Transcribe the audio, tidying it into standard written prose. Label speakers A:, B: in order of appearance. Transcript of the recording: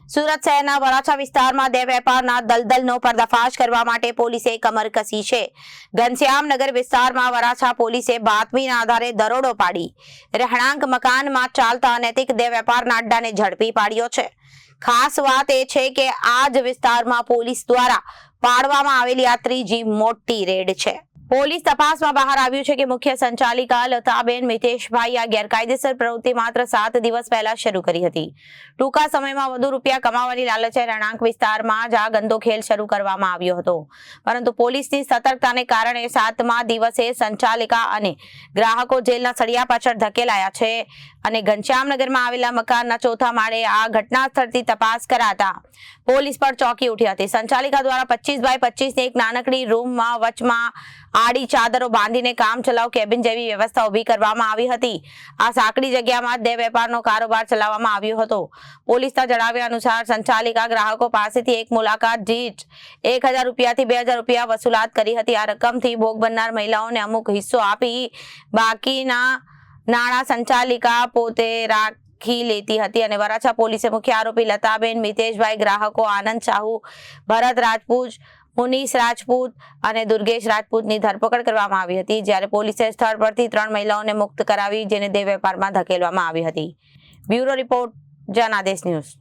A: સુરત શહેરના વરાછા વિસ્તારમાં દેહ વેપારના દલદલનો પર્દાફાશ કરવા માટે પોલીસે કમર કસી છે। ઘનશ્યામનગર વિસ્તારમાં વરાછા પોલીસે બાતમીના આધારે દરોડો પાડી રહેણાંક મકાનમાં ચાલતા અનૈતિક દેહ વેપારના અડ્ડાને ઝડપી પાડ્યો છે। ખાસ વાત એ છે કે આ જ વિસ્તારમાં પોલીસ દ્વારા પાડવામાં આવેલી આ ત્રીજી મોટી રેડ છે। પોલીસ તપાસમાં બહાર આવ્યું છે કે મુખ્ય સંચાલિકા લતાબેન મિતેશભાઈ આ ગેરકાયદેસર પ્રવૃત્તિ માત્ર 7 દિવસ પહેલા શરૂ કરી હતી। ટૂંકા સમયમાં વધુ રૂપિયા કમાવાની લાલચે રહેણાંક વિસ્તારમાં જ આ ગંદો ખેલ શરૂ કરવામાં આવ્યો હતો, પરંતુ પોલીસની સતર્કતાને કારણે 7મા દિવસે સંચાલિકા અને ગ્રાહકો જેલના સળિયા પાછળ ધકેલાયા છે અને ઘનશ્યામનગરમાં આવેલા મકાનના 4થા માળે આ ઘટના સ્થળથી તપાસ કરાતા પોલીસ પર ચોંકી ઉઠી હતી। સંચાલિકા દ્વારા 25 બાય 25ની એક નાનકડી રૂમમાં વચમાં આડી ચાદરો બાંધીને કામ ચલાવ કેબિન જેવી વ્યવસ્થા ઊભી કરવામાં આવી હતી। આ સાંકડી જગ્યામાં દેહ વેપારનો કારોબાર ચલાવવામાં આવ્યો હતો। પોલીસના જણાવ્યા અનુસાર સંચાલિકા ગ્રાહકો પાસેથી એક મુલાકાત દીઠ 1000 રૂપિયાથી 2000 રૂપિયા વસૂલાત કરી હતી। આ રકમથી ભોગ બનનાર મહિલાઓને અમુક હિસ્સો આપી બાકીના નાણાં સંચાલિકા પોતે રાખી લેતી હતી અને વરાછા પોલીસે મુખ્ય આરોપી લતાબેન મિતેશભાઈ, ગ્રાહકો આનંદ સાહુ, ભરત રાજપૂત, મુનીશ રાજપૂત અને દુર્ગેશ રાજપૂતની ધરપકડ કરવામાં આવી હતી, જ્યારે પોલીસે સ્થળ પરથી 3 મહિલાઓને મુક્ત કરાવી જેને દેહ વેપારમાં ધકેલવામાં આવી હતી। Bureau report, Janadesh news.